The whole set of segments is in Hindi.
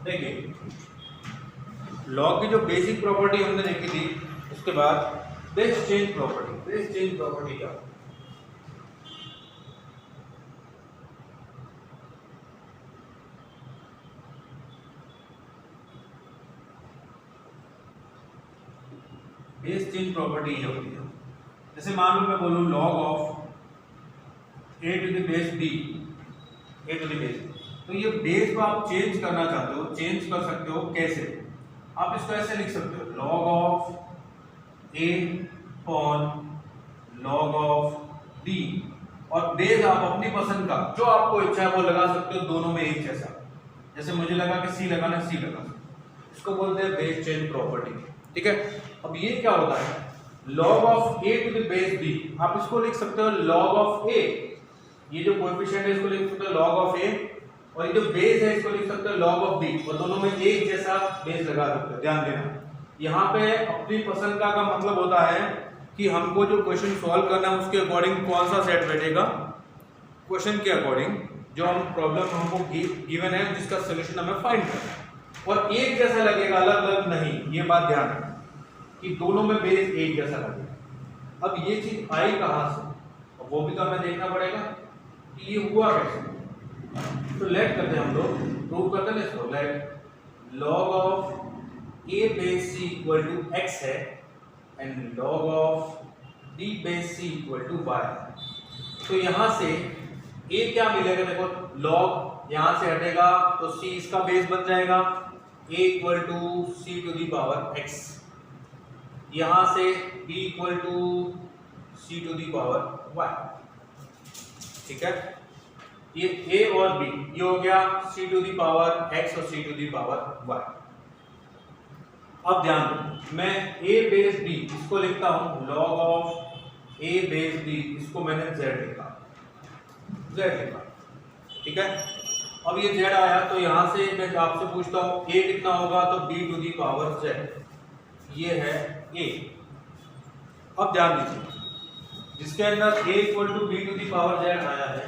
देखिए लॉग की जो बेसिक प्रॉपर्टी हमने देखी थी, उसके बाद base change property. Base change property क्या? बेस चेंज प्रॉपर्टी ये होती है, जैसे मान लो मैं बोलूं log of a to the base b, a to the base, तो ये बेस को आप चेंज करना चाहते हो, चेंज कर सकते हो कैसे? आप इसको ऐसे लिख सकते हो, log of a upon log of b, और बेस आप अपनी पसंद का जो आपको इच्छा है वो लगा सकते हो, दोनों में एक जैसा। जैसे मुझे लगा कि सी लगाना, सी लगा, इसको बोलते हैं बेस चेंज प्रॉपर्टी। ठीक है, अब ये क्या होता है, log of a to the base b, आप इसको लिख सकते हो लॉग ऑफ ए, ये जो कोएफिशिएंट है इसको लिख सकते हो लॉग ऑफ ए, और ये जो बेस है इसको लिख सकते हो लॉग ऑफ बी, और दोनों में एक जैसा बेस लगा सकते हो। ध्यान देना, यहाँ पे अपनी पसंद का मतलब होता है कि हमको जो क्वेश्चन सॉल्व करना है उसके अकॉर्डिंग कौन सा सेट बैठेगा, क्वेश्चन के अकॉर्डिंग जो हम प्रॉब्लम हमको गिवन है जिसका सोल्यूशन हमें फाइंड करना है, और एक जैसा लगेगा, अलग अलग नहीं, ये बात ध्यान रखना कि दोनों में बेस एक जैसा लगेगा। अब ये चीज आई कहां से, वो भी तो हमें देखना पड़ेगा कि ये हुआ कैसे। तो लेट करते हैं हम लोग, प्रूव करते हैं इसको। Let log of A base C equal to X है and log of B base C equal to Y. तो यहां से ए क्या मिलेगा, देखो लॉग यहां से हटेगा तो सी इसका बेस बन जाएगा, A equal to C to the power X, यहां से b equal to C to the power y। ठीक है, ये a और b ये हो गया c to the power x और c to the power y। अब ध्यान दो, मैं a बेस b इसको लिखता हूं log of a base b, इसको मैंने z लिखा, z लिखा। ठीक है, अब ये z आया तो यहां से मैं आपसे पूछता हूं a कितना होगा, तो b to the power z, ये है a। अब ध्यान दीजिए, जिसके अंदर a equal to b to the power z आया है,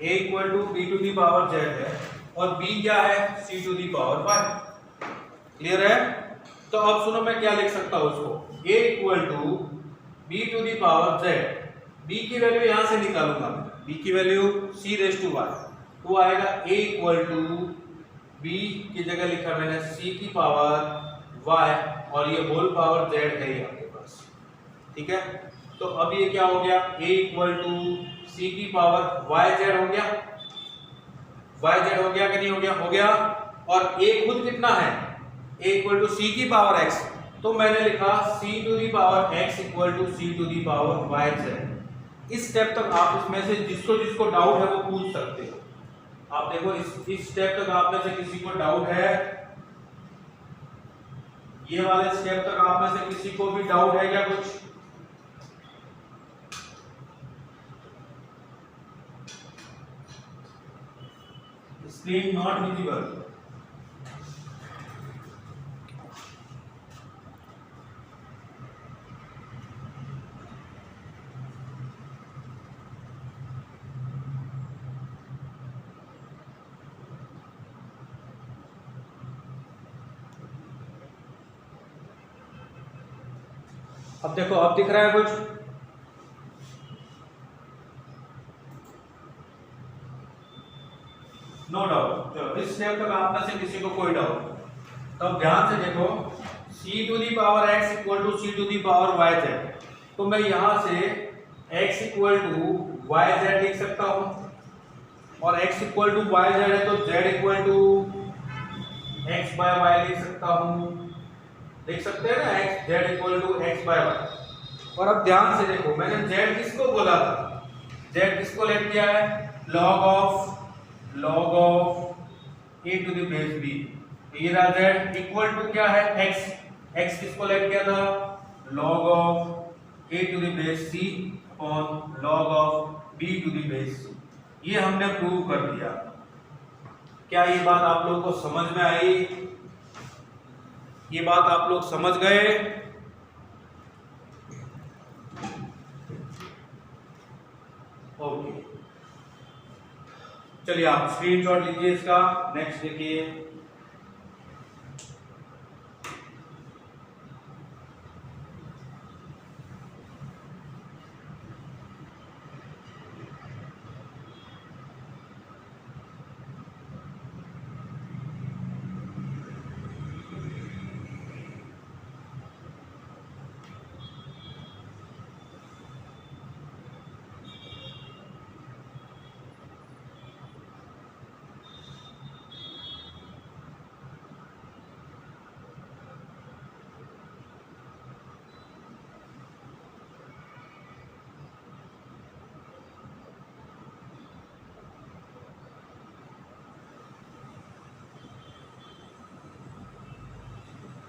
a equal to b to the power z है, और b क्या है, c to the power y। Clear है? तो अब सुनो मैं क्या लिख सकता हूं उसको, a equal to b to the power z, b की वैल्यू यहां से निकालूंगा, b की value c raise to y, तो आएगा a इक्वल टू b की जगह लिखा मैंने c की पावर y, और ये होल पावर z है ये आपके पास। ठीक है, तो अब ये क्या हो गया, a इक्वल टू c की पावर yz हो गया, yz हो गया कि नहीं हो गया, हो गया। और a खुद कितना है, a इक्वल टू c की पावर x, तो मैंने लिखा c to the power x equal to c to the power yz। इस स्टेप तक आप इसमें से जिसको जिसको डाउट है वो पूछ सकते हो। आप देखो इस स्टेप तक आप में से किसी को डाउट है, ये वाले स्टेप तक आप में से किसी को भी डाउट है क्या कुछ? Screen not visible. अब देखो, अब दिख रहा है कुछ? No doubt. चलो इस स्टेप तक आप में से किसी को कोई डाउट, तो अब ध्यान से देखो, c to the power x equal to c to the power yz, तो मैं यहां से x इक्वल टू yz लिख सकता हूं, और x इक्वल टू yz है तो z equal to x by y लिख सकता हूं, देख सकते हैं ना, x z equal to x by y। और अब ध्यान से देखो, मैंने z किसको बोला था, z किसको लेट किया है, log of a to the base b, ये रहा z इक्वल टू क्या है, x, x किसको लेट किया था, log of a to the base c upon log of b to the base c। ये हमने प्रूव कर दिया। क्या ये बात आप लोगों को समझ में आई? ये बात आप लोग समझ गए? ओके, चलिए आप स्क्रीनशॉट लीजिए इसका। नेक्स्ट देखिए,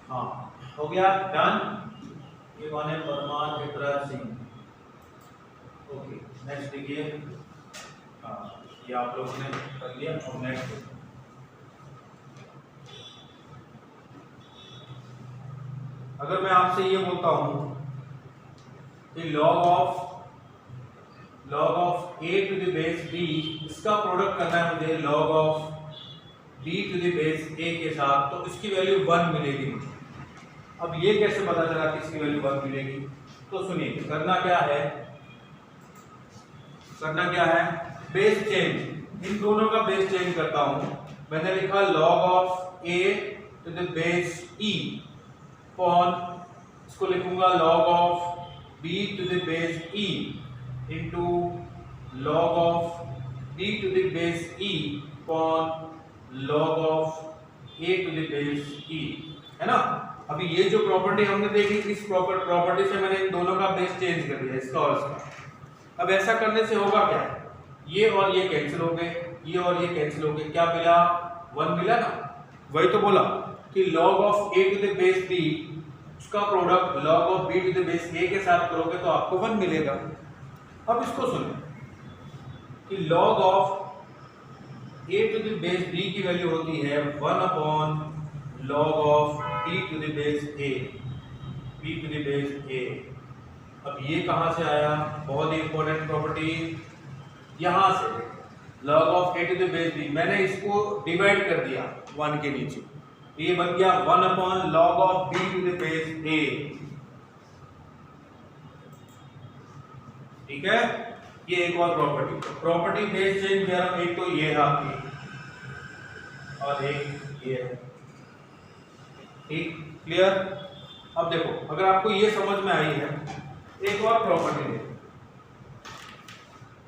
हाँ हो गया डन। ये कौन है? परमार हितराज सिंह। ओके नेक्स्ट देखिए। हाँ ये आप लोगों ने कर लिया। और नेक्स्ट अगर मैं आपसे ये बोलता हूं कि log of a to the base b, इसका प्रोडक्ट करना है मुझे log of b to the base a के साथ, तो इसकी वैल्यू 1 मिलेगी मुझे। अब ये कैसे पता चला कि इसकी वैल्यू 1 मिलेगी? तो सुनिए, करना क्या है, बेस चेंज, इन दोनों का बेस चेंज करता हूं। मैंने लिखा log of a to the base e upon, इसको लिखूंगा log of b to the base e into log of b to the base e upon log of a to the base e, है ना। अभी ये जो प्रॉपर्टी हमने देखी, इस प्रॉपर्टी से मैंने इन दोनों का बेस चेंज कर दिया, इसका और इसका। अब ऐसा करने से होगा क्या, ये और ये कैंसिल हो गए, ये और ये कैंसिल हो गए, क्या मिला? 1 मिला ना। वही तो बोला कि log of a to the base b, उसका product log of b to the base a के साथ करोगे तो आपको 1 मिलेगा। अब इसको सुनो कि log of a to the base b की वैल्यू होती है 1 upon log of b to the base a, b to the base a। अब ये कहां से आया? बहुत ही इंपॉर्टेंट प्रॉपर्टी, यहां से log of a to the base b, मैंने इसको डिवाइड कर दिया 1 के नीचे, ये बन गया 1 upon log of b to the base a। ठीक है, ये एक और प्रॉपर्टी बेस चेंज थ्योरम, एक तो ये है आपकी और एक ये है। ठीक, क्लियर? अब देखो, अगर आपको ये समझ में आई है, एक और प्रॉपर्टी है,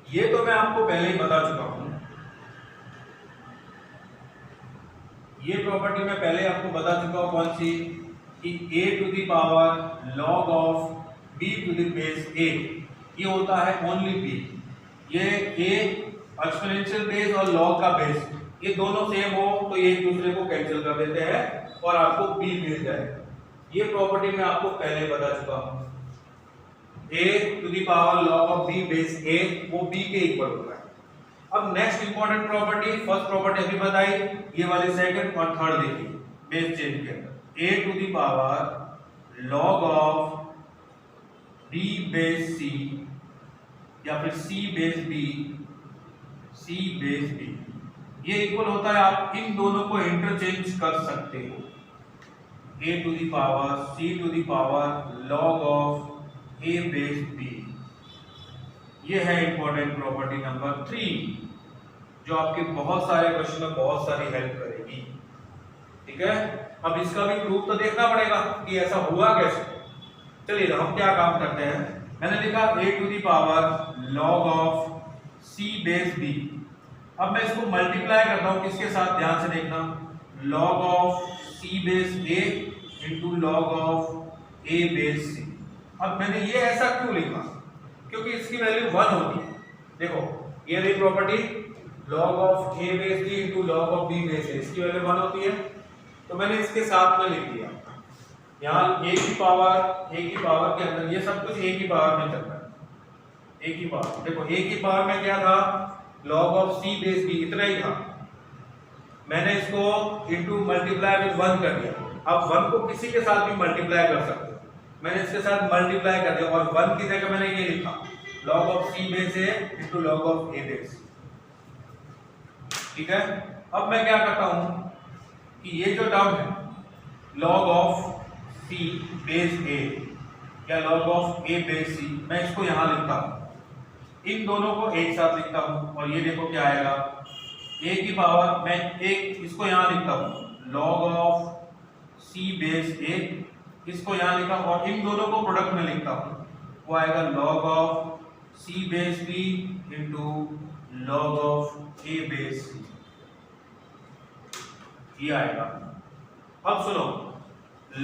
ये तो मैं आपको पहले ही बता चुका हूं, ये प्रॉपर्टी मैं पहले आपको बता चुका हूं, कौन सी? कि a to the power log of b to the base a, ये होता है ओनली b। ये a एक्सपोनेंशियल बेस और log का बेस, ये दोनों सेम हो तो ये एक दूसरे को कैंसिल कर देते हैं और आपको b मिल जाएगा। ये प्रॉपर्टी मैं आपको पहले बता चुका हूं, a to the power log of b base a, वो b के इक्वल होता है। अब next important property, first property अभी बताई, ये वाली सेकंड और थर्ड देखिए बेस चेंज के अंदर। a to the power log of b base c या फिर c base b, c base b, ये इक्वल होता है, आप इन दोनों को इंटरचेंज कर सकते हो, a to the power c to the power log of a base b। ये है इंपॉर्टेंट प्रॉपर्टी नंबर 3, जो आपके बहुत सारे क्वेश्चन में बहुत सारी हेल्प करेगी। ठीक है, अब इसका भी प्रूफ तो देखना पड़ेगा कि ऐसा हुआ कैसे। चलिए हम क्या काम करते हैं, मैंने लिखा a to the power log of c base b। अब मैं इसको मल्टीप्लाई करता हूं, किसके साथ? ध्यान से देखना, log of c base a into log of a base c। अब मैंने ये ऐसा क्यों लिखा? क्योंकि इसकी वैल्यू 1 होती है। देखो ये रही property, log of a base b into log of b base a, इसकी वैल्यू 1 होती है, तो मैंने इसके साथ में लिख दिया। यहाँ a की पावर के अंदर ये सब कुछ a की पावर में चलता है, a की पावर। देखो a की पावर में क्या था? log of c base b, इतना ही था। मैंने इसको इंटू मल्टीप्लाई विद 1 कर दिया। अब 1 को किसी के साथ भी मल्टीप्लाई कर सकते हो, मैंने इसके साथ मल्टीप्लाई कर दिया और 1 की जगह मैंने ये लिखा log of c base a into log of a base. ठीक है। अब मैं क्या करता हूं कि ये जो टर्म है log of c base a या log of a base c, मैं इसको यहां लिखता हूं, इन दोनों को एक साथ लिखता हूं और ये देखो क्या आएगा, a की पावर मैं एक इसको यहां लिखता हूं log of c base a, इसको यहां लिखा और इन दोनों को प्रोडक्ट में लिखता हूं, वो आएगा log of c base b into log of a base c, ये आएगा। अब सुनो,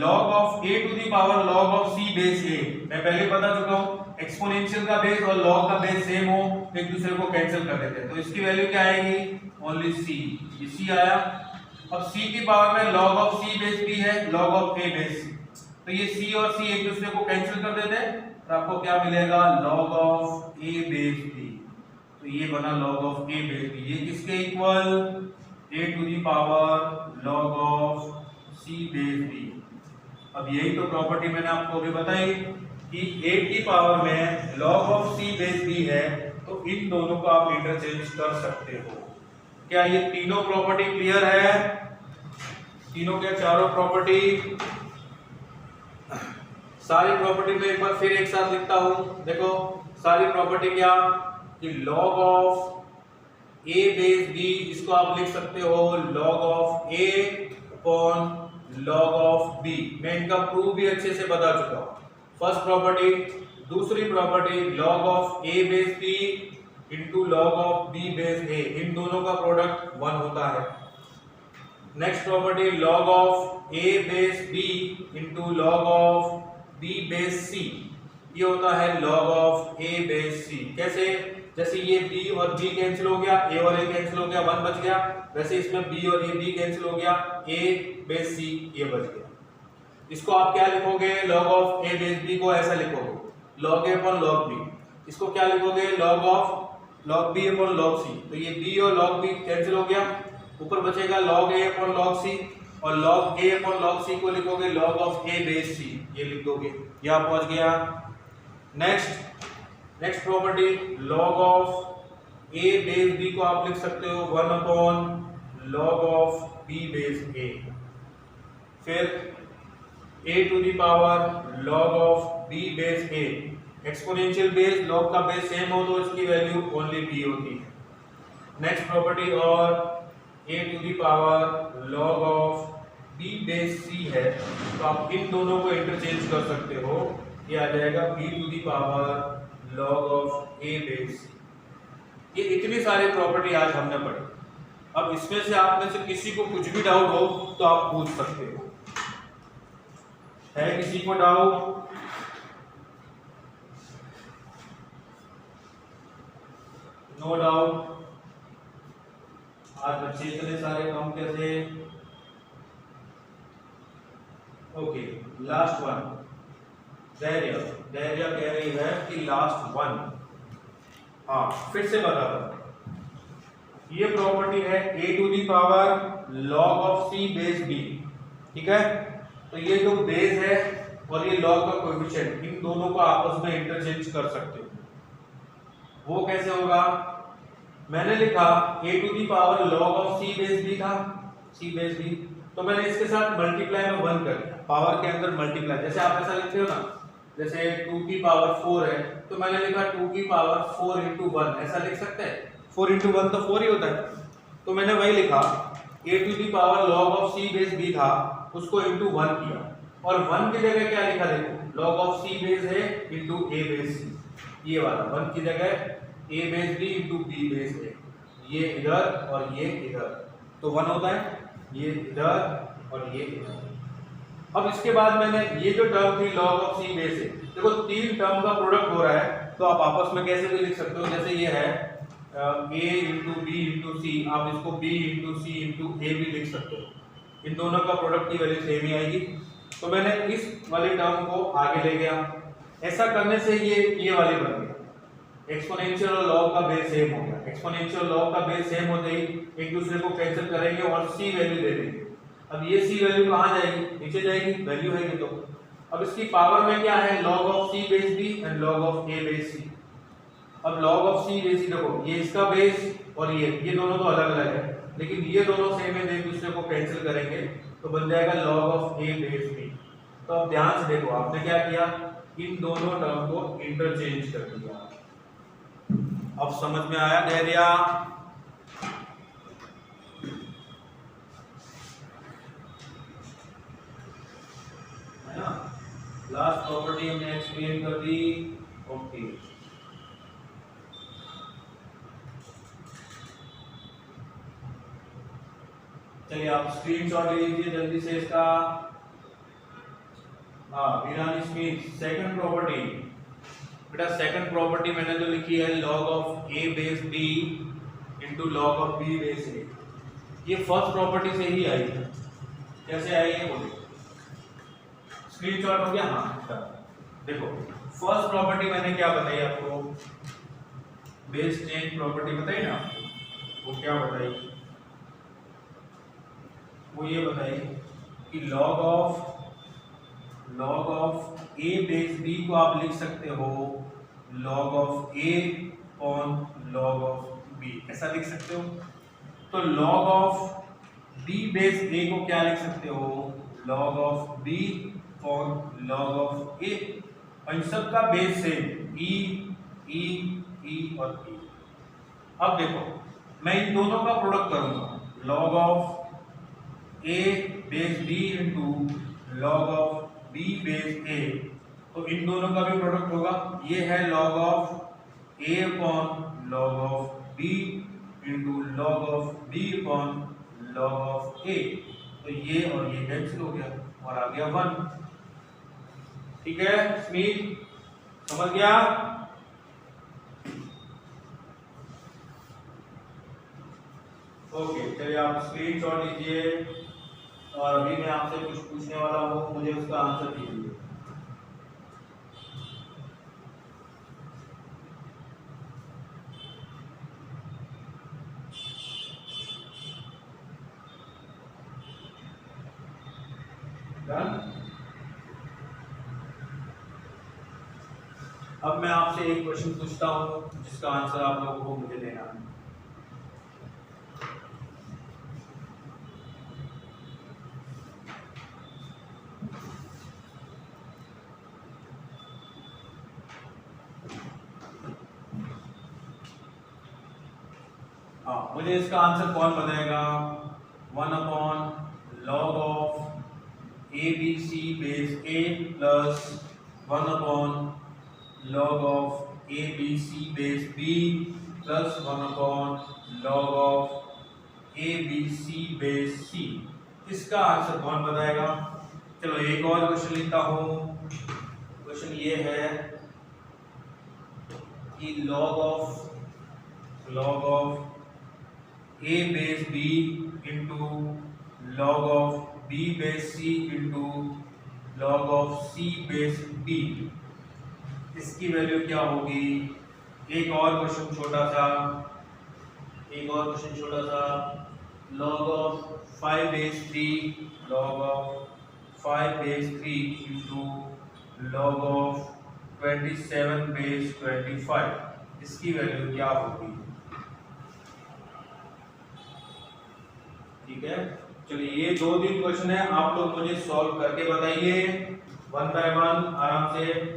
log of a to the power log of c base a, मैं पहले बता चुका हूं एक्सपोनेंशियल का बेस और log का बेस सेम हो एक दूसरे को कैंसिल कर देते हैं, तो इसकी वैल्यू क्या आएगी, ओनली c, ये c आया। अब c की पावर में log of c base b है log of a base c, तो ये c और c एक दूसरे को कैंसिल कर देते हैं और आपको क्या मिलेगा, log of a base b, तो ये बना log of a base b, ये किसके इक्वल, a to the power log of c base b। अब यही तो प्रॉपर्टी मैंने आपको अभी बताई कि a की पावर में log of c base b है, तो इन दोनों को आप इंटरचेंज कर सकते हो। क्या ये तीनों प्रॉपर्टी क्लियर है, तीनों के चारों प्रॉपर्टी, सारी प्रॉपर्टी में एक बार फिर एक साथ लिखता हूं, देखो सारी प्रॉपर्टी क्या, कि log of a base b, इसको आप लिख सकते हो log of a upon log of b, मैं इनका प्रूफ भी अच्छे से बता चुका हूं, फर्स्ट प्रॉपर्टी। दूसरी property log of a base b into log of b base a, इन दोनों का प्रोडक्ट 1 होता है। Next property log of a base b into log of b base c, ये होता है log of a base c। कैसे, जैसे ये b और b कैंसिल हो गया, a और a कैंसिल हो गया, 1 बच गया, वैसे इसमें b और ये b कैंसिल हो गया, a बेस c ये बच गया। इसको आप क्या लिखोगे, log of a base b को ऐसा लिखोगे log a upon log b, इसको क्या लिखोगे, log of log b upon log c, तो ये b और log b कैंसिल हो गया, ऊपर बचेगा log a upon log c, और log a upon log c को लिखोगे log of a base c, ये लिख दोगे, यहां पहुंच गया। Next property log of a base b को आप लिख सकते हो 1 upon log of b base a, फिर a to the power log of b base a, exponential base log का बेस सेम हो तो इसकी वैल्यू ओनली b होती है। नेक्स्ट प्रॉपर्टी और a to the power log of b base c है, तो आप इन दोनों को इंटरचेंज कर सकते हो, ये आ जाएगा b to the power log of a base c। ये इतनी सारी प्रॉपर्टी आज हमने पढ़ी। अब इसमें से आप में से किसी को कुछ भी डाउट हो तो आप पूछ सकते हो, है किसी को डाउट? No doubt. आज बच्चे इतने सारे काम कैसे? ओके, लास्ट वन, धैर्य कह रही है कि लास्ट वन, हाँ फिर से बता दो, ये प्रॉपर्टी है a to the power log of c base b, ठीक है, तो ये जो बेस है और ये log का कोएफिशिएंट, इन दोनों को आपस में इंटरचेंज कर सकते हो। वो कैसे होगा, मैंने लिखा a to the power log of c base b था, c बेस b, तो मैंने इसके साथ मल्टीप्लाई में 1 कर दिया, पावर के अंदर मल्टीप्लाई, जैसे आप ऐसा लिखते हो ना, जैसे 2 की पावर 4 है तो मैंने लिखा 2 की पावर 4 इंटू 1, ऐसा लिख सकते हैं, 4 इंटू 1 तो 4 ही होता है, तो मैंने वही लिखा a to the power log of c base b था, उसको इंटू 1 किया, और 1 की जगह क्या लिखा, देखो log ऑफ c बेस है इंटू a बेस c, ये वाला 1 की जगह a base b into b base a, ये इधर और ये इधर, तो 1 होता है, ये इधर और ये इधर। अब इसके बाद मैंने ये जो टर्म थी log ऑफ c बेस है, देखो 3 टर्म का प्रोडक्ट हो रहा है, तो आप आपस में कैसे भी लिख सकते हो, जैसे ये है a इंटू बी इंटू सी, आप इसको b इंटू सी इंटू ए भी लिख सकते हो, इन दोनों का प्रोडक्ट की वैल्यू सेम ही आएगी, तो मैंने इस वाले टर्म को आगे ले गया, ऐसा करने से ये वाले बन गया, एक्सपोनेंशियल और log का बेस सेम हो गया, एक्सपोनेंशियल log का बेस सेम होते ही एक दूसरे को कैंसिल करेंगे और c वैल्यू दे देंगे। अब ये c वैल्यू कहाँ जाएगी, नीचे जाएगी, वैल्यू है तो। अब इसकी पावर में क्या है, log of c base b and log of a base c। अब log of c base c देखो, ये इसका बेस और ये दोनों तो अलग अलग है, लेकिन ये दोनों सेम है, एक दूसरे को कैंसिल करेंगे तो बन जाएगा log of a base b। तो अब ध्यान से देखो, आपने क्या किया, इन दोनों टर्म को इंटरचेंज कर दिया। अब समझ में आया धैर्या? है ना? लास्ट प्रॉपर्टी हमने एक्सप्लेन कर दी। ओके, चलिए आप स्क्रीनशॉट ले लीजिए जल्दी से इसका। हाँ, वीरानी स्मिथ सेकंड प्रॉपर्टी। बेटा सेकंड प्रॉपर्टी मैंने जो लिखी है log of a base b into log of b base a, ये फर्स्ट प्रॉपर्टी से ही आई है। कैसे आई है बोलिए? स्क्रीनशॉट हो गया? हाँ, देखो फर्स्ट प्रॉपर्टी मैंने क्या बताई आपको, बेस चेंज प्रॉपर्टी बताई ना। वो क्या बताई? वो ये बताई कि log of a base b को आप लिख सकते हो log of a on log of b, ऐसा लिख सकते हो। तो log of b base a को क्या लिख सकते हो, log of b on log of a, और इन सब का base same e e e और e। अब देखो मैं इन दोनों का प्रोडक्ट करूंगा, log of a base b into log of b base a, तो इन दोनों का भी प्रोडक्ट होगा। ये है log of a upon log of b into log of b upon log of a, तो ये और ये कैंसिल हो गया और आ गया 1। ठीक है स्मिथ, समझ गया? ओके, चलिए आप स्क्रीनशॉट लीजिए और अभी मैं आपसे कुछ पूछने वाला हूँ, मुझे उसका आंसर दीजिए। डन? अब मैं आपसे एक क्वेश्चन पूछता हूँ जिसका आंसर आप लोगों को मुझे देना है। हाँ, मुझे इसका आंसर कौन बताएगा? 1 upon log of a b c base a plus 1 upon log of a b c base b plus 1 upon log of a b c base c। इसका आंसर कौन बताएगा? चलो एक और क्वेश्चन लिखता हूँ। क्वेश्चन ये है कि log of a base b into log of b base c into log of c base b, इसकी वैल्यू क्या होगी? एक और क्वेश्चन छोटा सा log of 5 base 3 log of 5 base 3 into log of 27 base 25, इसकी वैल्यू क्या होगी? ठीक है, चलिए ये 2-3 क्वेश्चन है, आप लोग मुझे सॉल्व करके बताइए 1 बाय 1 आराम से।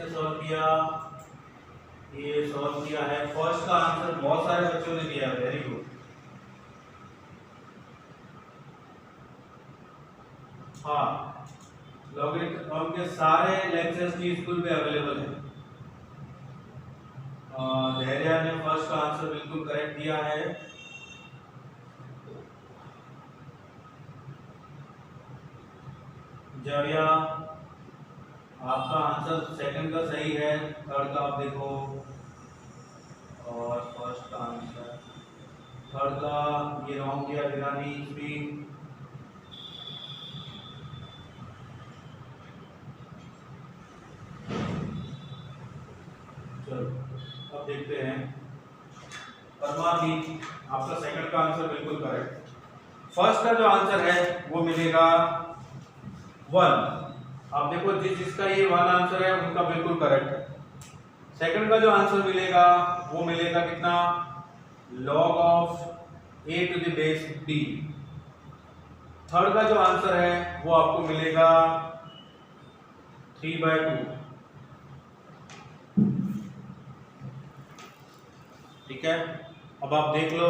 किसने सॉल्व किया? ये सॉल्व किया है। फर्स्ट का आंसर बहुत सारे बच्चों ने दिया, वेरी गुड। हाँ, लॉगरिथम के सारे लेक्चर्स की स्कूल पे अवेलेबल है। धैर्या ने फर्स्ट का आंसर बिल्कुल करेक्ट दिया है। जड़िया, आपका आंसर सेकंड का सही है, थर्ड का आप देखो। और फर्स्ट का आंसर, थर्ड का ये रॉन्ग किया गिरानी भी। चलो अब देखते हैं। परमा भी, आपका सेकंड का आंसर बिल्कुल करेक्ट। फर्स्ट का जो आंसर है वो मिलेगा 1। आप देखो जिसका ये 1 आंसर है उनका बिल्कुल करेक्ट है। सेकंड का जो आंसर मिलेगा वो मिलेगा कितना? log of a to the base d। Third का जो आंसर है वो आपको मिलेगा 3/2। ठीक है, अब आप देख लो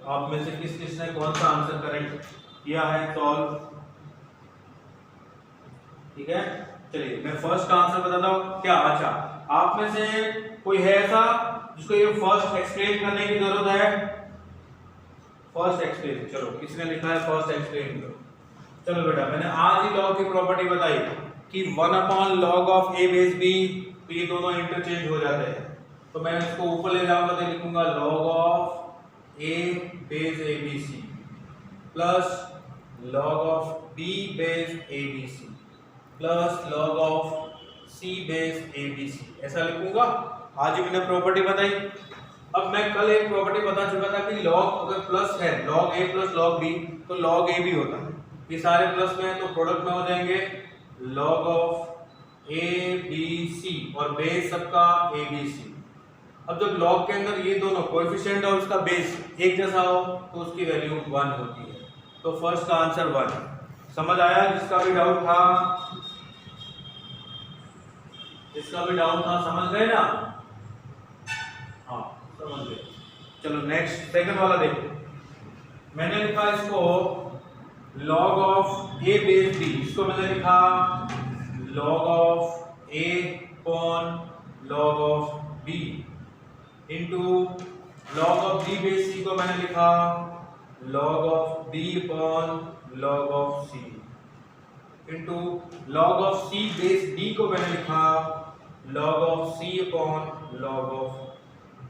आप में से किस किसने कौन सा आंसर करेक्ट किया है सॉल्व। ठीक है, चलिए मैं फर्स्ट का आंसर बताता हूँ क्या। अच्छा, आप में से कोई है ऐसा जिसको ये फर्स्ट एक्सप्लेन करने की जरूरत है? फर्स्ट एक्सप्लेन, चलो किसने लिखा है फर्स्ट एक्सप्लेन करो। चलो बेटा, मैंने आज ही लॉग की प्रॉपर्टी बताई कि 1/log of a base b, तो ये दोनों इंटरचेंज हो जाते हैं। तो मैं इसको ऊपर ले जाऊंगा तो लिखूंगा log of a base abc plus log of b base abc plus log of c base abc, ऐसा लिखूंगा। आज ही मैंने प्रॉपर्टी बताई। अब मैं कल एक प्रॉपर्टी बता चुका था कि log अगर प्लस है, log a plus log b, तो log a भी होता है। ये सारे प्लस में है तो प्रोडक्ट में हो जाएंगे log of a b c और बेस सबका abc। अब जब log के अंदर ये दोनों कोएफिशिएंट और उसका बेस एक जैसा हो तो उसकी वैल्यू 1 होती है। तो फर्स्ट का आंसर 1। समझ आया? जिसका भी डाउट था, जिसका भी डाउट था समझ गए ना? हाँ समझ गए। चलो नेक्स्ट सेकंड वाला देखो। मैंने लिखा इसको log of a base b, इसको मैंने लिखा log of a upon log of b into log of b base c को मैंने लिखा log of b upon log of c into log of c base d को मैंने लिखा log of c upon log of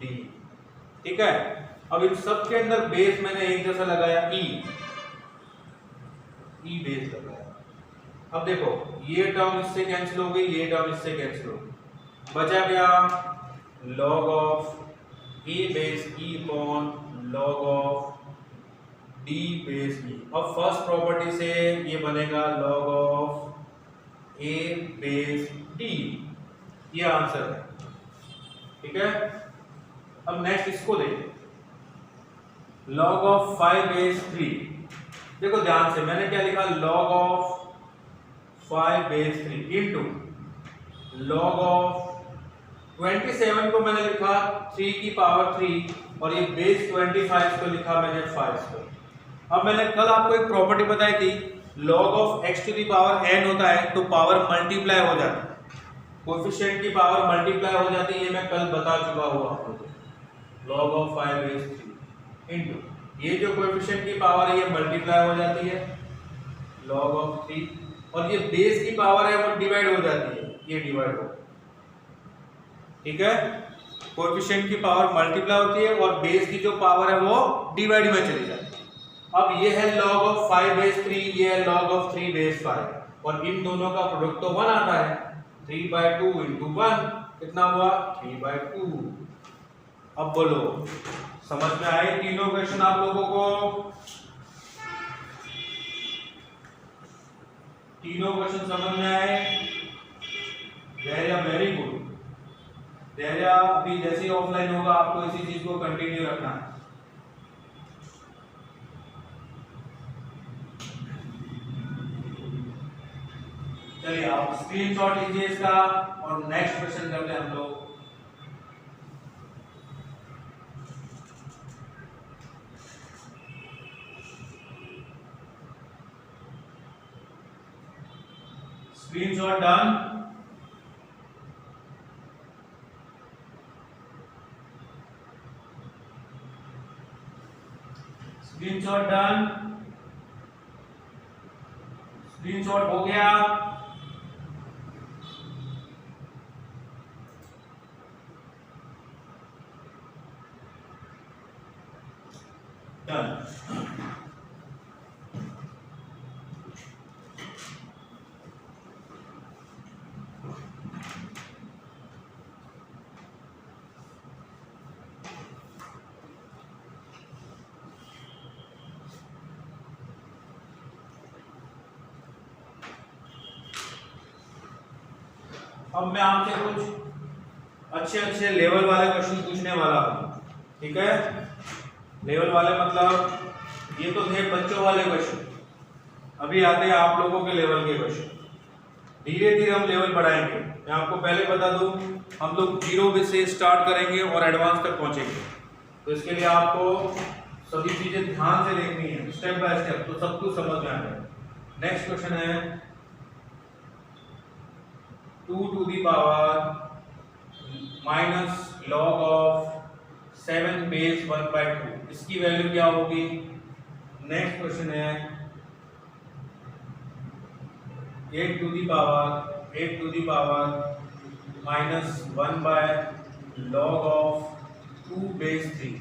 d। ठीक है, अब इन सब के अंदर बेस मैंने एक जैसा लगाया e बेस लगाया। अब देखो ये टर्म इससे कैंसिल हो गई, ये टर्म इससे कैंसिल हो गई, बचा क्या log of a base e upon log of d base e। अब फर्स्ट प्रॉपर्टी से ये बनेगा log of a base d, ये आंसर है। ठीक है, अब नेक्स्ट इसको देखो log ऑफ 5 बेस 3। देखो ध्यान से, मैंने क्या लिखा log of 5 base 3 into log of 27 को मैंने लिखा 3 की पावर 3 और ये बेस 25 को लिखा मैंने 5 को। अब मैंने कल आपको एक प्रॉपर्टी बताई थी log of x to the power n होता है तो पावर मल्टीप्लाई हो जाती है, कोएफिशिएंट की पावर मल्टीप्लाई हो जाती है, ये मैं कल बता चुका हूँ आपको। log ऑफ 5 बेस 3 इंटू ये जो कोएफिशिएंट की पावर है ये मल्टीप्लाई हो जाती है log ऑफ 3 और ये बेस की पावर है वो डिवाइड हो जाती है, ये डिवाइड हो। ठीक है, कोएफिशिएंट की पावर मल्टीप्लाई होती है और बेस की जो पावर है वो डिवाइड में चली जाती है। अब ये है log ऑफ 5 बेस 3, ये है log ऑफ 3 बेस 5 और इन दोनों का प्रोडक्ट तो 1 आता है। 3/2 इंटू 1 कितना हुआ 3/2। अब बोलो समझ में आए तीनों क्वेश्चन आप लोगों को? तीनों क्वेश्चन समझ में आए? Very good. धैर्य अभी जैसे ही ऑफलाइन होगा आपको इसी चीज को कंटिन्यू रखना है। चलिए आप स्क्रीनशॉट लीजिए इसका और नेक्स्ट क्वेश्चन करते हैं हम लोग। Screenshot done. Screenshot done. Screenshot हो गया। डन। अब मैं आपसे कुछ अच्छे अच्छे लेवल वाले क्वेश्चन पूछने वाला हूं, ठीक है। लेवल वाले मतलब ये तो थे बच्चों वाले क्वेश्चन, अभी आते हैं आप लोगों के लेवल के क्वेश्चन। धीरे धीरे हम लेवल बढ़ाएंगे। मैं आपको पहले बता दूं, हम लोग 0 से स्टार्ट करेंगे और एडवांस तक पहुंचेंगे। तो इसके लिए आपको सभी चीजें ध्यान से देखनी है, स्टेप बाय स्टेप, तो सब कुछ समझ में आ जाए। नेक्स्ट क्वेश्चन है 2 to the power minus log of 7 base 1/2, इसकी वैल्यू क्या होगी। नेक्स्ट क्वेश्चन है 8 to the power minus 1/log of 2 base 3,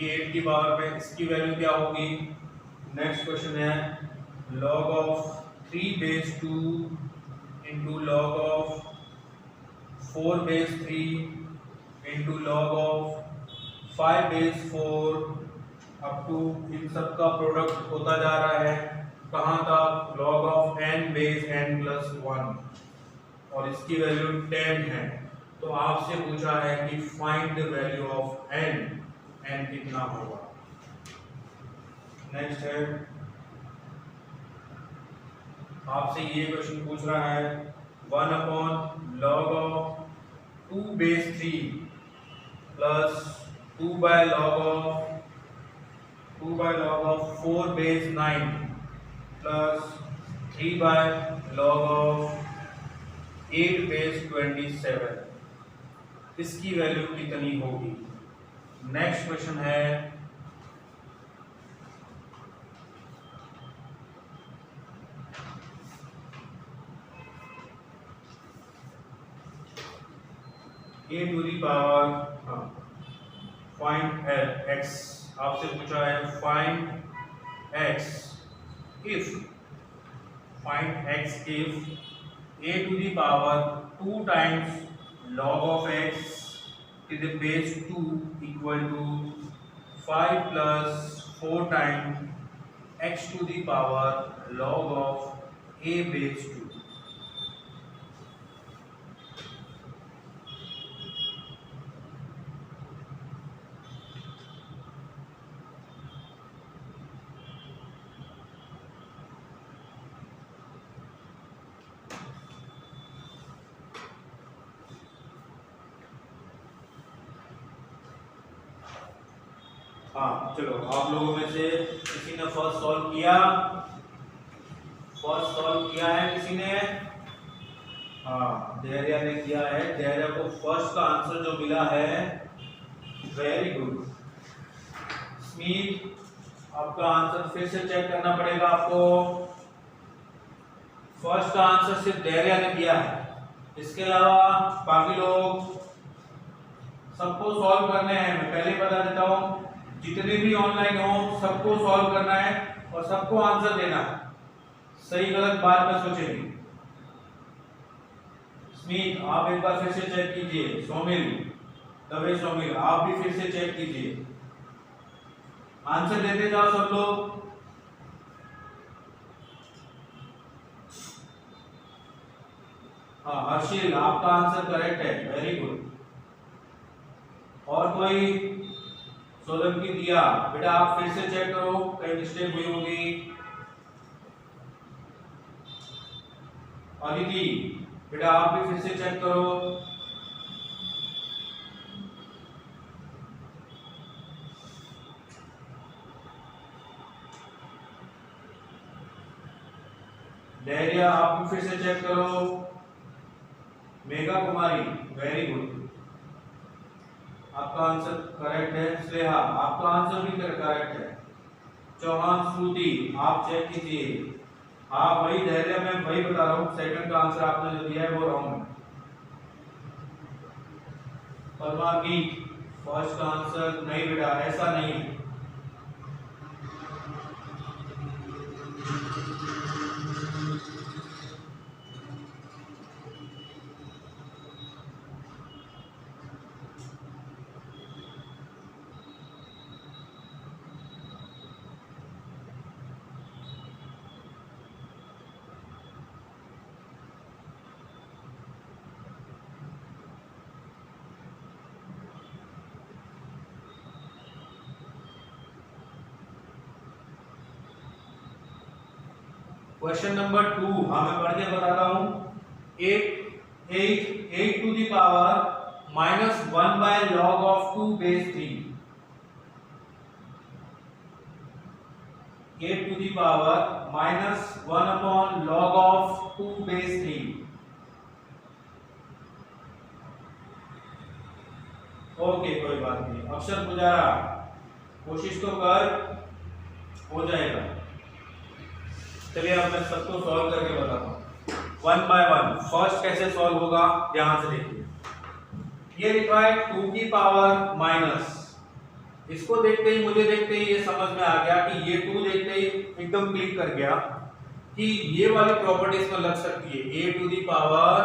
ये 8 की पावर पे इसकी वैल्यू क्या होगी। नेक्स्ट क्वेश्चन है log of 3 base 2 into log of 4 base 3 into log of 5 base 4 up to इन सब का प्रोडक्ट होता जा रहा है कहाँ तक, log of n base n plus 1, और इसकी वैल्यू 10 है। तो आपसे पूछा है कि find the value of n, n कितना होगा। नेक्स्ट है आपसे ये क्वेश्चन पूछ रहा है 1/log of 2 base 3 plus 2/log of 4 base 9 plus 3/log of 8 base 27, इसकी वैल्यू कितनी होगी। नेक्स्ट क्वेश्चन है a to the power find x, आपसे पूछा है find x if a to the power 2 times log of x to the base 2 equal to 5 plus 4 times x to the power log of a base 2। हाँ चलो, आप लोगों में से किसी ने फर्स्ट सॉल्व किया है किसी ने। हाँ धैर्य ने किया है, धैर्य को फर्स्ट का आंसर जो मिला है, वेरी गुड। स्मित आपका आंसर फिर से चेक करना पड़ेगा आपको। फर्स्ट का आंसर सिर्फ धैर्य ने दिया है, इसके अलावा बाकी लोग सबको सॉल्व करने हैं। मैं पहले बता देता हूँ, जितने भी ऑनलाइन हो सबको सॉल्व करना है और सबको आंसर देना है, सही गलत बाद में सोचेंगे। स्मित आप एक बार फिर से चेक कीजिए, सोमिल दबे सोमिल आप भी फिर से चेक कीजिए, आंसर देते जाओ सब लोग। हाँ हर्षिल आपका आंसर करेक्ट है, वेरी गुड। और कोई सोलंकी दिया, बेटा आप फिर से चेक करो, कहीं मिस्टेक हुई होगी। अदिति बेटा आप भी फिर से चेक करो। धैर्य आप भी फिर से चेक करो। मेघा कुमारी वेरी गुड, आपका आंसर करेक्ट है। स्नेहा आपका आंसर भी करेक्ट है। चौहान श्रुति आप चेक कीजिए। हाँ वही धैर्य, मैं वही बता रहा हूँ, सेकंड का आंसर आपने जो दिया है वो रॉन्ग है। परमागीत फर्स्ट का आंसर नहीं बेटा, ऐसा नहीं है। क्वेश्चन नंबर 2 मैं पढ़ के बताता हूं। 8 to the power minus 1 by log of 2 base 3। 8 to the power minus 1 upon log of 2 base 3। Okay कोई बात नहीं। अक्षर पुजारा कोशिश तो कर, हो जाएगा। चलिए अब मैं सबको सॉल्व करके बताता हूँ 1 बाय 1। फर्स्ट कैसे सॉल्व होगा ध्यान से देखिए। ये लिखा है 2 की पावर माइनस, इसको देखते ही मुझे देखते ही ये समझ में आ गया कि ये 2 देखते ही एकदम क्लिक कर गया कि ये वाली प्रॉपर्टी इसमें लग सकती है। a to the power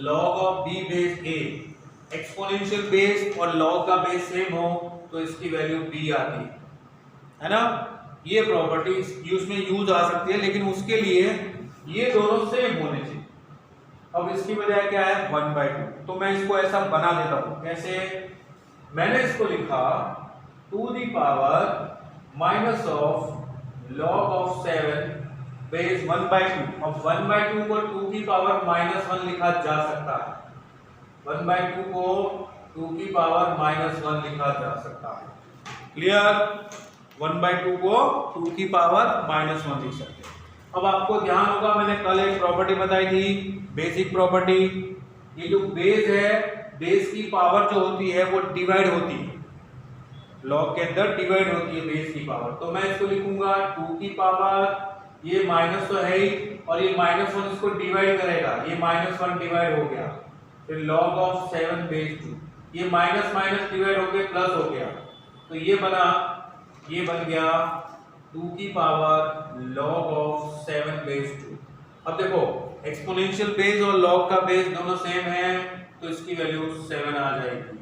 log of b base a, exponential base और log का बेस सेम हो तो इसकी वैल्यू b आती है ना। ये प्रॉपर्टी उसमें यूज आ सकती है, लेकिन उसके लिए ये दोनों सेम होने चाहिए। अब इसकी बजाय क्या है 1/2, तो मैं इसको ऐसा बना देता हूं। कैसे? मैंने इसको लिखा 2 दी power minus of log of 7 base 1/2। अब 1/2 को 2 की पावर माइनस 1 लिखा जा सकता है। 1/2 को 2 की पावर माइनस 1 लिखा जा सकता है। क्लियर? 1/2 को 2 की पावर माइनस 1 लिख सकते हैं। अब आपको ध्यान होगा मैंने कल एक प्रॉपर्टी बताई थी, बेसिक प्रॉपर्टी। ये जो बेस है, बेस की पावर जो होती है वो डिवाइड होती है, लॉग के अंदर डिवाइड होती है बेस की पावर। तो मैं इसको लिखूंगा 2 की पावर, ये माइनस तो है ही, और ये माइनस 1 इसको डिवाइड करेगा, ये माइनस 1 डिवाइड हो गया, फिर log ऑफ 7 बेस 2, ये माइनस माइनस डिवाइड होके प्लस हो गया, तो ये बना, ये बन गया 2 की पावर log ऑफ 7 बेस 2। अब देखो एक्सपोनेंशियल बेस और log का बेस दोनों सेम है, तो इसकी वैल्यू 7 आ जाएगी।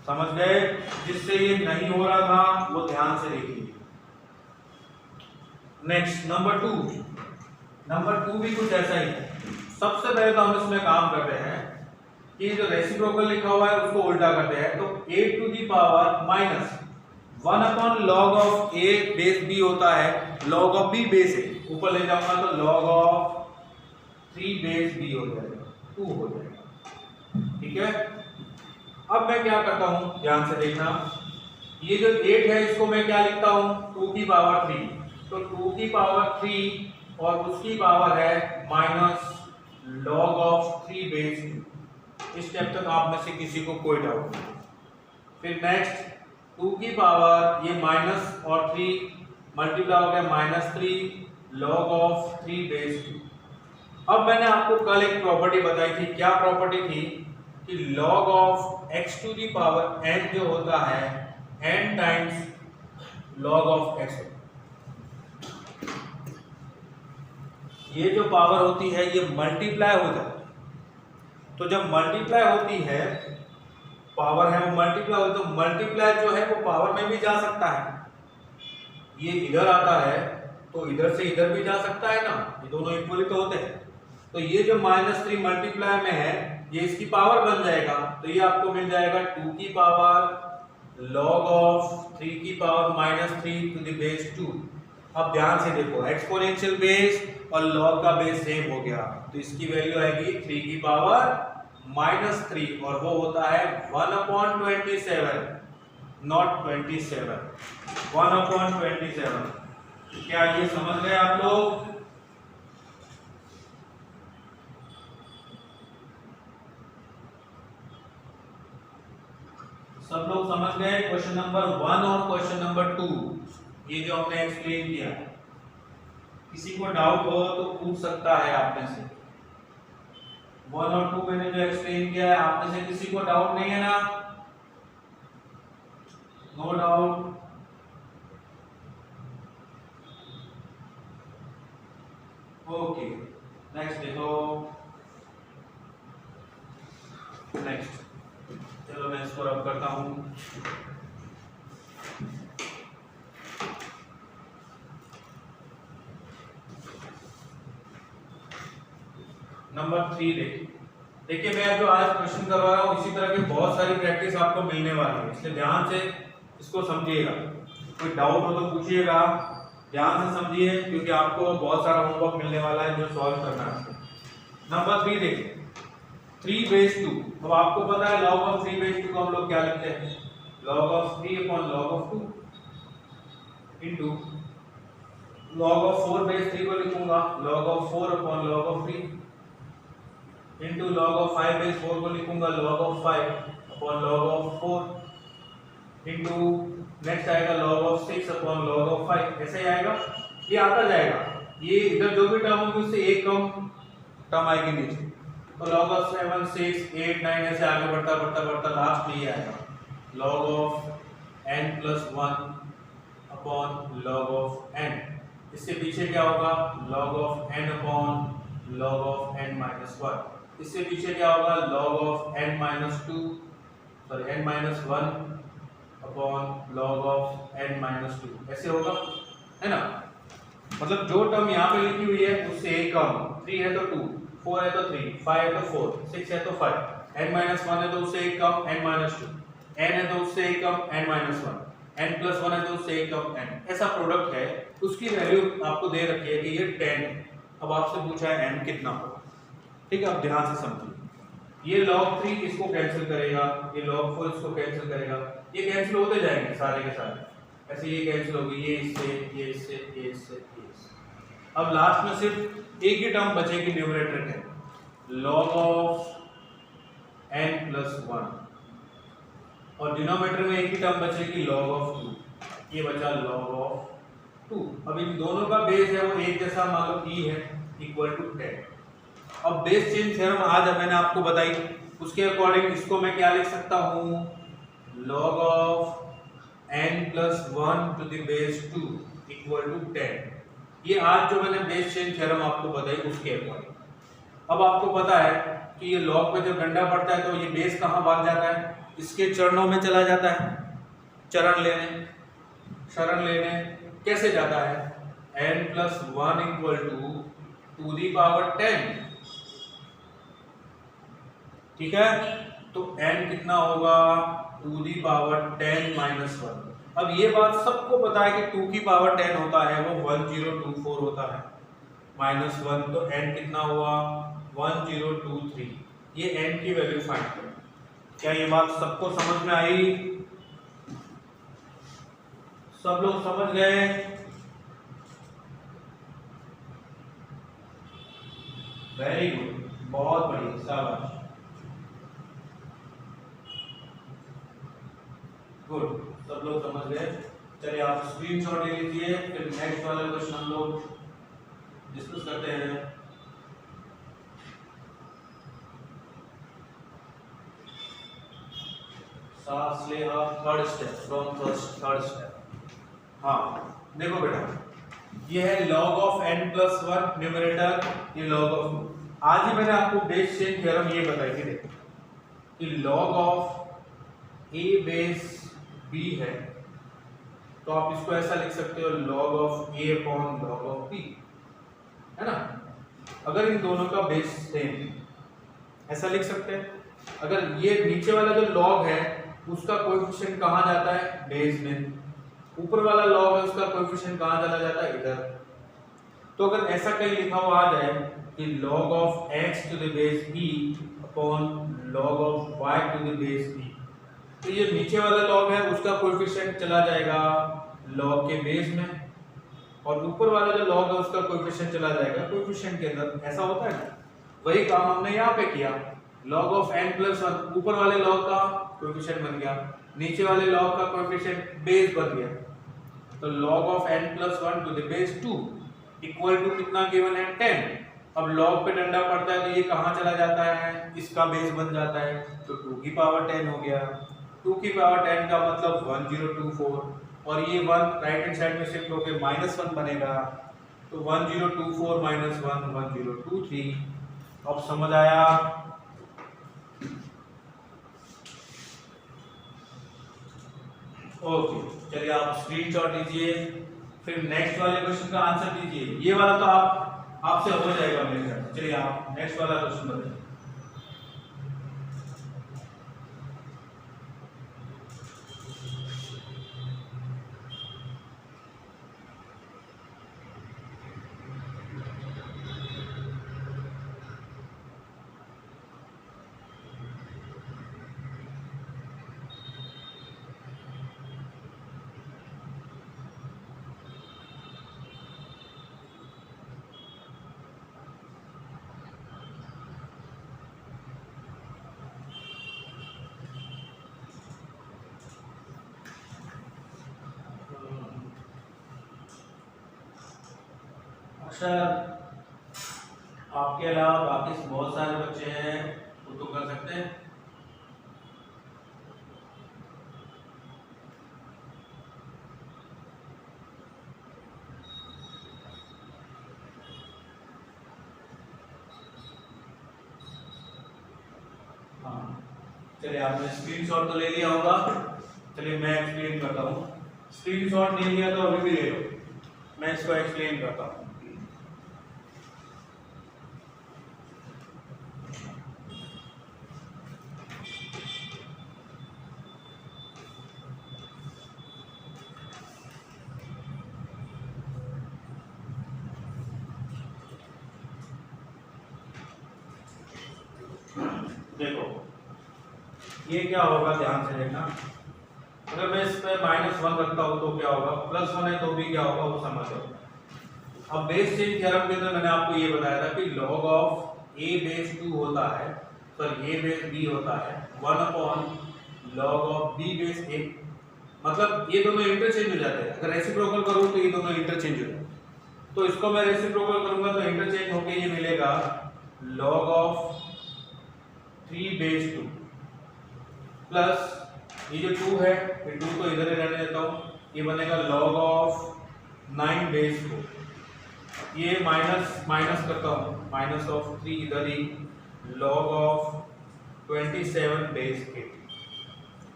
समझ गए? जिससे ये नहीं हो रहा था वो ध्यान से देखिए। Next number 2। नंबर 2 भी कुछ ऐसा ही है। सबसे पहले तो हम इसमें काम करते हैं कि जो रेसिप्रोकल लिखा हुआ है उसको उल्टा करते हैं। तो 8 to the power minus 1 upon log of a base b होता है, log ऑफ b बेस है, ऊपर ले जाऊंगा तो log ऑफ 3 बेस b हो जाएगा, 2 हो जाएगा। ठीक है? अब मैं क्या करता हूं, ध्यान से देखना। ये जो 8 है इसको मैं क्या लिखता हूं 2 की पावर 3, तो 2 की पावर 3 और उसकी पावर है माइनस log ऑफ 3 बेस 2। इस स्टेप तक आप में से किसी को कोई डाउट नहीं। फिर नेक्स्ट 2 की पावर, ये माइनस और 3 मल्टीप्लाई हो गया -3 log ऑफ 3 बेस 2। अब मैंने आपको कल एक प्रॉपर्टी बताई थी, क्या प्रॉपर्टी थी कि log of x to the power n जो होता है n times log of x। ये जो पावर होती है ये मल्टीप्लाई हो जाती है, तो जब मल्टीप्लाई होती है, पावर है वो मल्टीप्लाई हो, तो मल्टीप्लाई जो है वो पावर में भी जा सकता है। ये इधर आता है तो इधर से इधर भी जा सकता है ना, ये दोनों इक्वली तो होते हैं। तो ये जो -3 मल्टीप्लाई में है ये इसकी पावर बन जाएगा, तो ये आपको मिल जाएगा 2 की पावर log ऑफ 3 की पावर -3 टू द बेस 2। अब ध्यान से देखो, एक्सपोनेंशियल बेस और log का बेस सेम हो गया, तो इसकी वैल्यू आएगी 3 की पावर -3 और वो होता है 1/27, नॉट 27, 1/27। क्या ये समझ गए आप लोग? सब लोग समझ गए क्वेश्चन नंबर 1 और क्वेश्चन नंबर 2, ये जो हमने एक्सप्लेन किया। किसी को डाउट हो तो पूछ सकता है आप में से। 1 और 2 मैंने जो एक्सप्लेन किया है, आप में से किसी को डाउट नहीं है ना? No doubt. ओके, नेक्स्ट देखो। नेक्स्ट चलो मैं इसको रब करता हूं। नंबर 3 देखिए मैं जो आज क्वेश्चन करवा रहा हूं इसी तरह की बहुत सारी प्रैक्टिस आपको मिलने वाली है, इसलिए ध्यान से इसको समझिएगा। कोई डाउट हो तो पूछिएगा, ध्यान से समझिए क्योंकि आपको बहुत सारा होमवर्क मिलने वाला है जो सॉल्व करना है। नंबर 3 देखिए, 3/2। अब आपको पता है log of 3/2 को हम लोग क्या लिखते हैं? log of 3 upon log of 2 into log of 4/3 को लिखूंगा log of 4 upon log of 3 into log of 5/4 को लिखूंगा log of 5 upon log of 4 into next आएगा log of 6 upon log of 5। ऐसे ही आएगा, ये आता जाएगा। ये इधर जो भी टर्म होगी उससे एक कम टर्म आएगी नीचे, तो log of 7 6 8 9 ऐसे आगे बढ़ता बढ़ता बढ़ता लास्ट में ये आएगा log of n plus 1 upon log of n। इससे पीछे क्या होगा? log of n upon log of n minus 1। इससे पीछे क्या होगा? log of n minus 2 sorry n minus 1 upon log of n minus 2। ऐसे होगा, है ना? मतलब जो टर्म यहाँ पे लिखी हुई है उससे एक कम, 3 है तो 2, 4 है तो 3, 5 है तो 4, 6 है तो 5, n-1 है तो उससे एक कम n-2, n है तो उससे एक कम n-1, n+1 है तो उससे एक कम n। ऐसा प्रोडक्ट है, उसकी वैल्यू आपको दे रखी है कि ये 10 है। अब आपसे पूछा है n कितना होगा, ठीक है? अब ध्यान से समझिए, ये log 3 इसको कैंसिल करेगा, ये log 4 इसको कैंसिल करेगा, ये कैंसिल होते जाएंगे सारे के सारे, ऐसे ये कैंसिल होगी, ये इससे ये इससे ये इससे ये इससे। अब लास्ट में सिर्फ एक ही टर्म बचेगी न्यूमरेटर के, log of n plus 1 और डिनोमिनेटर में एक ही टर्म बचेगी log of 2, ये बचा log of 2। अब इन दोनों का बेस है वो एक जैसा, मान लो e है इक्वल टू 10। अब बेस चेंज थ्योरम आज मैंने आपको बताई, उसके अकॉर्डिंग इसको मैं क्या लिख सकता हूँ? log of n plus 1 to the base 2 equal to 10। ये आज जो मैंने बेस चेंज थ्योरम आपको बताई उसके अकॉर्डिंग। अब आपको पता है कि ये log पे जब डंडा पड़ता है तो ये बेस कहाँ भाग जाता है? इसके चरणों में चला जाता है, चरण लेने, शरण लेने। कैसे जाता है? n plus 1 equal to the power 10, ठीक है? तो n कितना होगा? To the power 10 minus 1। अब ये बात सबको पता है कि 2 की पावर 10 होता है वो 1024 होता है, माइनस 1, तो n कितना हुआ? 1023। ये n की वैल्यू फाइंड करें। क्या ये बात सबको समझ में आई? सब लोग समझ गए? वेरी गुड, बहुत बढ़िया, शाबाश, गुड, सब लोग समझ गए। चलिए आप स्क्रीनशॉट ले लीजिए, फिर नेक्स्ट वाला क्वेश्चन हम लोग डिस्कस करते हैं। सांस ले, third step from third step. हाँ देखो बेटा, ये है log of n plus 1 numerator, ये log of 2। आज ही मैंने आपको बेस चेन थ्योरम ये बताई थी, देखो कि log of a base b है तो आप इसको ऐसा लिख सकते हो log of a upon log of b, है ना? अगर इन दोनों का बेस सेम ऐसा लिख सकते हैं। अगर ये नीचे वाला जो log है उसका कोएफिशिएंट कहाँ जाता है? बेस में। ऊपर वाला log है उसका कोएफिशिएंट कहाँ चला जाता है? इधर। तो अगर ऐसा कहीं लिखा हुआ आ जाए कि log of x to the base e upon log of y to the base e, तो ये नीचे वाला log है उसका कोएफिशिएंट चला जाएगा log के बेस में, और ऊपर वाला जो log है उसका कोएफिशिएंट चला जाएगा कोएफिशिएंट के अंदर। ऐसा होता है ना, वही काम हमने यहाँ पे किया। log of n plus 1 ऊपर वाले log का कोएफिशिएंट बन गया, नीचे वाले log का कोएफिशिएंट बेस बन गया। तो log of n plus 1 to the base 2 equal to कितना गिवन है 10। अब log पे डंडा पड़ता है तो ये कहाँ चला जाता है, इसका बेस बन जाता है, तो 2 की पावर 10 हो गया। 2 की पावर 10 का मतलब 1024, और ये 1 राइट हैंड साइड में शिफ्ट होकर -1 बनेगा, तो 1024 -1 1023। अब समझ आया? ओके, चलिए आप स्क्रीनशॉट लीजिए, फिर नेक्स्ट वाले क्वेश्चन का आंसर दीजिए। ये वाला तो आपसे हो जाएगा मेरे ख्याल से। चलिए आप नेक्स्ट वाला क्वेश्चन बताइए। अक्षर, आपके अलावा बाकी बहुत सारे बच्चे हैं वो तो कर सकते हैं। हाँ, चलिए आपने स्क्रीनशॉट तो ले लिया होगा। चलिए मैं एक्सप्लेन करता हूँ। स्क्रीनशॉट नहीं लिया तो अभी भी ले लो, मैं इसको एक्सप्लेन करता हूँ। देखो ये क्या होगा, ध्यान से देखना। अगर मैं इस पे -1 रखता हूँ तो क्या होगा, +1 है तो भी क्या होगा वो समझ लो। अब बेस चेंज थ्योरम के अंदर मैंने आपको ये बताया था कि log of a base 2 होता है, सॉरी a base b होता है 1 log of b base a। मतलब ये दोनों इंटरचेंज हो जाते हैं। अगर रेसिप्रोकल करूँ तो ये दोनों इंटरचेंज हो जाते हैं, तो इसको मैं रेसिप्रोकल करूंगा तो इंटरचेंज होके ये मिलेगा log of 3 base 2 प्लस ये जो 2 है, ये 2 तो इधर ही रहने देता हूँ, ये बनेगा log of 9 base 4। ये माइनस करता हूँ, -3 इधर ही, log of 27 base 8।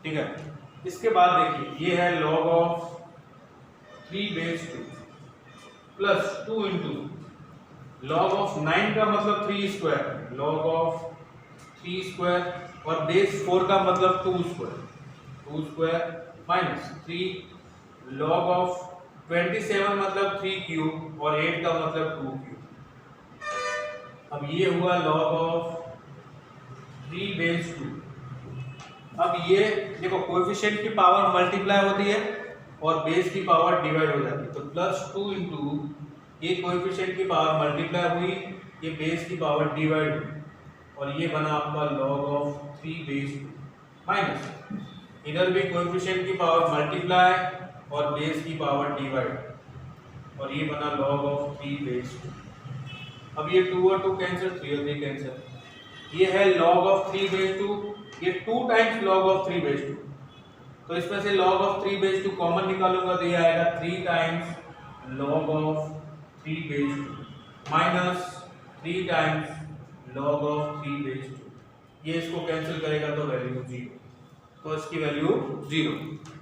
ठीक है, इसके बाद देखिए ये है log of 3 base 2 plus 2 into log of 9 का मतलब 3 स्क्वायर, log of 3 स्क्वायर, और बेस 4 का मतलब 2 स्क्वायर माइनस 3 log of 27 मतलब 3 क्यूब, और 8 का मतलब 2 क्यूब। अब ये हुआ log of 3 base 2। अब ये देखो कोएफिशिएंट की पावर मल्टीप्लाई होती है और बेस की पावर डिवाइड हो जाती है, तो +2 इंटू ये कोएफिशिएंट की पावर मल्टीप्लाई हुई, ये बेस की पावर डिवाइड हुई, और ये बना आपका log of 3 base 2 माइनस इधर भी कोएफिशिएंट की पावर मल्टीप्लाई और बेस की पावर डिवाइड, और ये बना log of 3 base 2। अब ये 2 और 2 कैंसिल, 3 और 3 कैंसिल, ये है log of 3 base 2, ये 2 टाइम्स log of 3 base 2। तो इसमें से log of 3 base 2 कॉमन निकालूंगा तो ये आएगा 3 times log of 3 base 2 minus 3 times log of 3 base 2। ये इसको कैंसिल करेगा तो वैल्यू 0, तो इसकी वैल्यू 0।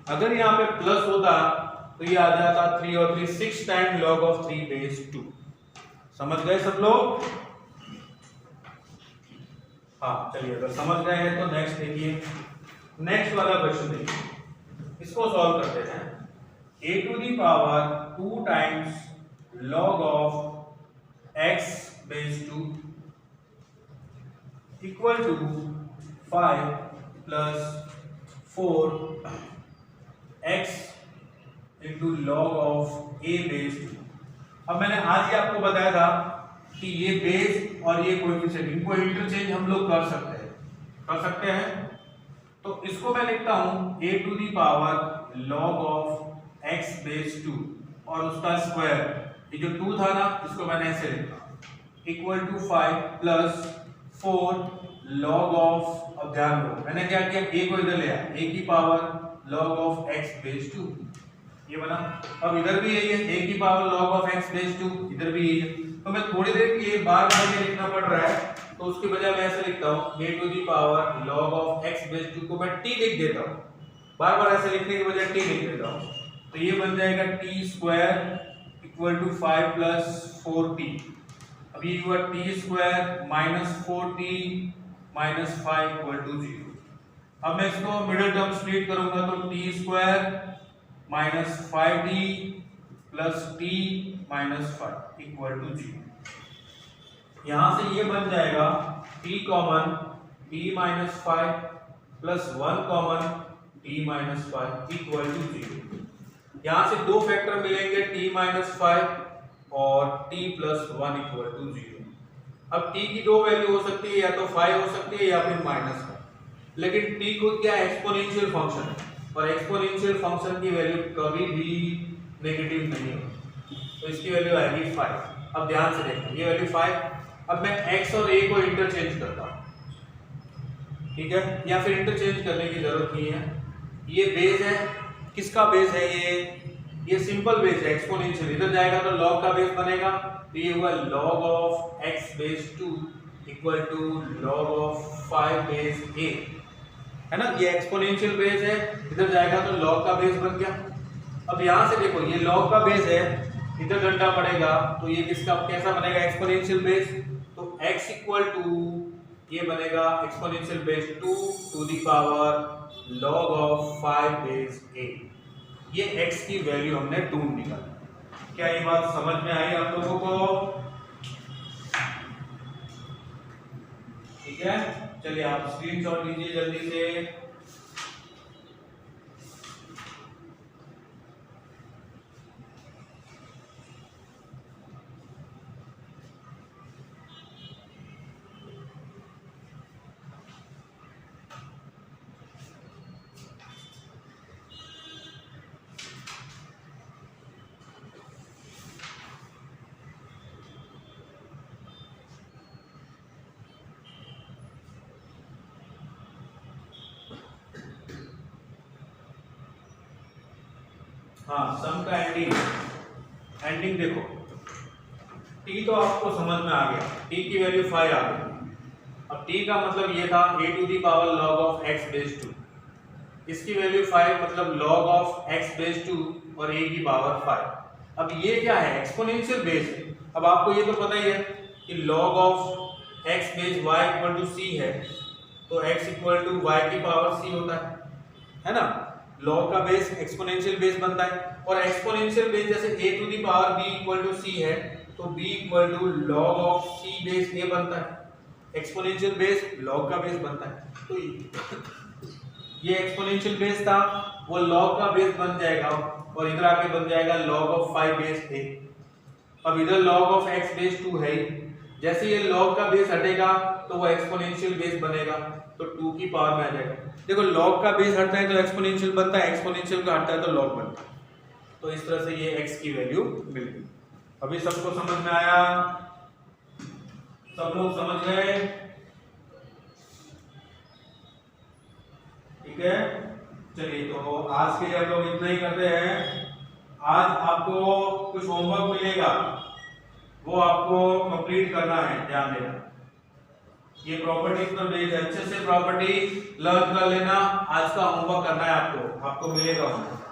अगर यहाँ पे प्लस होता तो ये आ जाता 3 और 3 6 टाइम log of 3 base 2। समझ गए सब लोग? हाँ चलिए, अगर समझ गए हैं तो नेक्स्ट देखिए, नेक्स्ट वाला क्वेश्चन देखिए, इसको सॉल्व करते हैं। a to the power 2 times log of x base 2 equal to 5 plus 4 x into log of a base 2। अब मैंने आज ही आपको बताया था कि ये बेस और ये कोएफिशिएंट इनको इंटरचेंज हम लोग कर सकते हैं। तो इसको मैं लिखता हूं a to the power log of x base 2 और उसका स्क्वायर, ये जो 2 था ना इसको मैंने ऐसे लिखा equal to 5 plus 4 log of, अब ध्यान दो मैंने क्या किया, a को इधर ले आया, a की power log of x base 2 ये बना। अब इधर भी यही है, a की power log of x base 2, इधर भी यही है। तो मैं थोड़ी देर के लिए बार बार ये लिखना पड़ रहा है, तो उसके बजाय मैं ऐसे लिखता हूँ a to the power log of x base 2 को मैं t लिख देता हूँ, बार बार ऐसे लिखने के बजाय t लिख देता हूँ। तो ये बन जाएगा t square equal to 5 plus 4t। अब ये हुआ t square minus 4t minus 5 equal to 0। अब मैं इसको मिडिल टर्म स्प्लिट करूंगा तो t square minus 5t plus t minus 5 equal to 0। यहां से ये बन जाएगा t common t minus 5 plus 1 common t minus 5 equal to 0। यहां से दो फैक्टर मिलेंगे t माइनस 5 और t प्लस 1 इक्वल टू 0। अब t की दो वैल्यू हो सकती है, या तो 5 हो सकती है या फिर माइनस 5, लेकिन t खुद क्या एक्सपोनेंशियल फंक्शन है और एक्सपोनेंशियल फंक्शन की वैल्यू कभी भी नेगेटिव नहीं होती, तो इसकी वैल्यू आएगी 5। अब ध्यान से देखो ये वैल्यू 5। अब मैं x और a को इंटरचेंज करता हूं, ठीक है, या फिर इंटरचेंज करने की जरूरत नहीं है। ये बेस है, किसका बेस है, ये सिंपल बेस है एक्सपोनेंशियल, इधर जाएगा तो log का बेस बनेगा, तो ये हुआ log of x base 2 equal to log of 5 base a, है ना। ये एक्सपोनेंशियल बेस है, इधर जाएगा तो log का बेस बन गया। अब यहां से देखो ये log का बेस है, इधर घंटा पड़ेगा तो ये किसका कैसा बनेगा, एक्सपोनेंशियल बेस। तो x इक्वल टू ये बनेगा exponential base 2 to the power log of 5 base a। ये x की वैल्यू हमने ढूंढ निकाली। क्या ये बात समझ में आई आप लोगों को? ठीक है, चलिए आप स्क्रीनशॉट लीजिए जल्दी से। हाँ, सम का एंडिंग देखो, t तो आपको समझ में आ गया, t की वैल्यू 5 आ गई। अब t का मतलब ये था a to the power log of x base 2, इसकी वैल्यू 5 मतलब log ऑफ x बेस 2 और a की पावर 5। अब ये क्या है, एक्सपोनेंशियल बेस है। अब आपको ये तो पता ही है कि log of x base y equal to c है, तो x इक्वल टू y की पावर c होता है ना। log का बेस एक्सपोनेंशियल बेस बनता है, और एक्सपोनेंशियल बेस जैसे a to the power b equal to c है, तो b equal to log of c base a बनता है। एक्सपोनेंशियल बेस log का बेस बनता है, तो ये एक्सपोनेंशियल बेस था, वो log का बेस बन जाएगा और इधर आके बन जाएगा log ऑफ 5 बेस a। अब इधर log ऑफ x बेस 2 है, जैसे ये log का बेस हटेगा तो वो एक्सपोनेंशियल बेस बनेगा, तो 2 की पावर में आ जाएगा। देखो log का बेस हटता है तो एक्सपोनेंशियल बनता है, एक्सपोनेंशियल का हटता है तो log बनता है। तो इस तरह से ये x की वैल्यू मिल गई। अभी सबको समझ में आया? सब लोग समझ गए? ठीक है, चलिए तो आज के लिए हम लोग इतना ही करते हैं। आज आपको कुछ होमवर्क मिलेगा, वो आपको कंप्लीट करना है, ध्यान देना। ये प्रॉपर्टीज पर बेस्ड है, अच्छे से प्रॉपर्टी लर्न कर लेना। आज का होमवर्क करना है आपको मिलेगा होमवर्क।